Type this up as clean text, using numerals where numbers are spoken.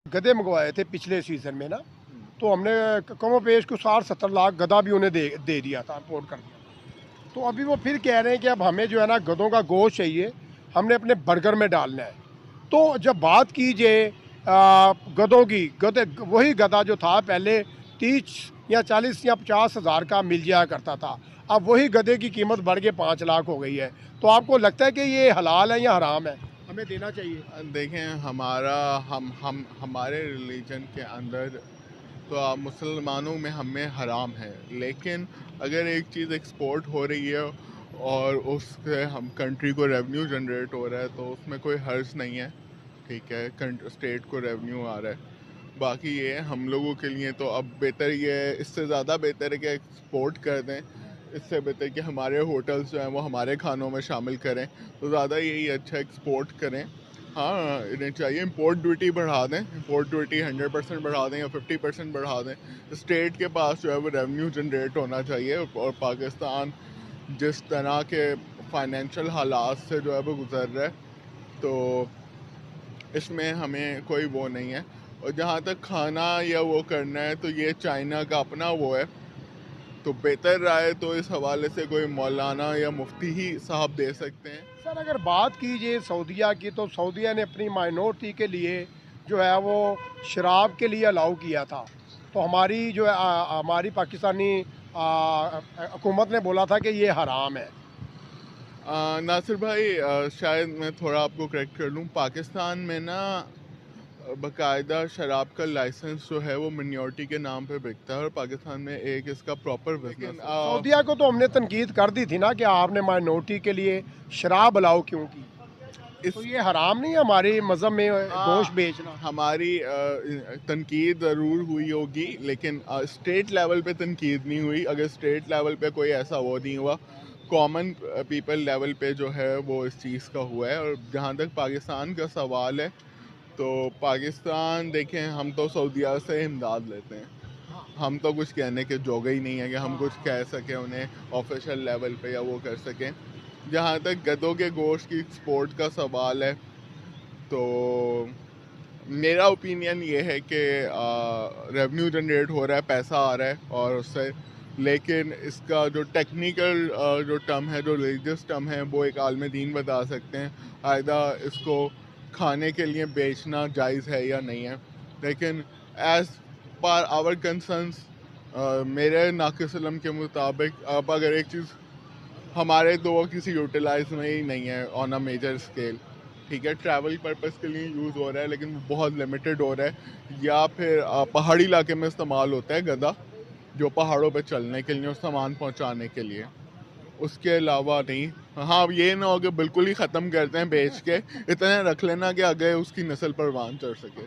गधे मंगवाए थे पिछले सीज़न में ना, तो हमने कम और बेश को 60-70 लाख गधा भी उन्हें दे दिया था, इम्पोर्ट कर दिया। तो अभी वो फिर कह रहे हैं कि अब हमें जो है ना गधों का गोश्त चाहिए, हमने अपने बर्गर में डालना है। तो जब बात कीजिए गधों की, गधे वही गधा जो था पहले 30 या 40 या 50 हज़ार का मिल जाया करता था, अब वही गधे की कीमत बढ़ के 5 लाख हो गई है। तो आपको लगता है कि ये हलाल है या हराम है, हमें देना चाहिए? देखें, हमारे रिलीजन के अंदर तो आप मुसलमानों में हमें हराम है, लेकिन अगर एक चीज़ एक्सपोर्ट हो रही है और उससे हम कंट्री को रेवेन्यू जनरेट हो रहा है तो उसमें कोई हर्ज नहीं है। ठीक है, स्टेट को रेवेन्यू आ रहा है। बाकी ये है, हम लोगों के लिए तो अब बेहतर ये है, इससे ज़्यादा बेहतर है कि एक्सपोर्ट कर दें। इससे बेहतर कि हमारे होटल्स जो हैं वो हमारे खानों में शामिल करें, तो ज़्यादा यही अच्छा, एक्सपोर्ट करें। हाँ, इन्हें चाहिए इम्पोर्ट ड्यूटी बढ़ा दें, इम्पोर्ट ड्यूटी 100% बढ़ा दें या 50% बढ़ा दें। स्टेट के पास जो है वो रेवेन्यू जनरेट होना चाहिए, और पाकिस्तान जिस तरह के फाइनेंशियल हालात से जो है वो गुजर रहा है, तो इसमें हमें कोई वो नहीं है। और जहाँ तक खाना या वो करना है, तो ये चाइना का अपना वो है, तो बेहतर राय तो इस हवाले से कोई मौलाना या मुफ्ती ही साहब दे सकते हैं। सर अगर बात कीजिए सऊदीया की, तो सऊदीया ने अपनी माइनॉरिटी के लिए जो है वो शराब के लिए अलाउ किया था। तो हमारी जो है हमारी पाकिस्तानी हुकूमत ने बोला था कि ये हराम है। नासिर भाई, शायद मैं थोड़ा आपको करेक्ट कर लूँ। पाकिस्तान में ना बाकायदा शराब का लाइसेंस जो है वो मिनॉरिटी के नाम पे बिकता है, और पाकिस्तान में एक इसका प्रॉपर बिजनेस है। सऊदीया को तो हमने तनकीद कर दी थी ना कि आपने माइनॉरिटी के लिए शराब अलाउ क्यों की। तो ये हराम नहीं है हमारे मज़हब में गोश्त बेचना? हमारी तनकीद ज़रूर हुई होगी, लेकिन स्टेट लेवल पे तनकीद नहीं हुई। अगर स्टेट लेवल पे कोई ऐसा वो नहीं हुआ, कॉमन पीपल लेवल पे जो है वो इस चीज़ का हुआ है। और जहाँ तक पाकिस्तान का सवाल है, तो पाकिस्तान देखें, हम तो सऊदीया से इमदाद लेते हैं। हम तो कुछ कहने के जोगे ही नहीं है कि हम कुछ कह सकें उन्हें ऑफिशियल लेवल पे या वो कर सकें। जहाँ तक गधों के गोश्त की एक्सपोर्ट का सवाल है, तो मेरा ओपिनियन ये है कि रेवेन्यू जनरेट हो रहा है, पैसा आ रहा है और उससे, लेकिन इसका जो टेक्निकल जो टर्म है, जो रिलीजियस टर्म है, वो एक आलिम दीन बता सकते हैं आयदा इसको खाने के लिए बेचना जायज़ है या नहीं है। लेकिन एज़ पर आवर कंसर्न्स, मेरे नाक़िस इल्म के मुताबिक, अब अगर एक चीज़ हमारे तो वो किसी यूटिलाइज में ही नहीं है ऑन अ मेजर स्केल। ठीक है, ट्रैवल पर्पस के लिए यूज़ हो रहा है, लेकिन वो बहुत लिमिटेड हो रहा है। या फिर पहाड़ी इलाके में इस्तेमाल होता है गधा, जो पहाड़ों पे चलने के लिए और सामान पहुंचाने के लिए, उसके अलावा नहीं। हाँ, अब ये ना हो कि बिल्कुल ही ख़त्म करते हैं बेच के, इतना रख लेना कि आगे उसकी नस्ल परवान चढ़ सके।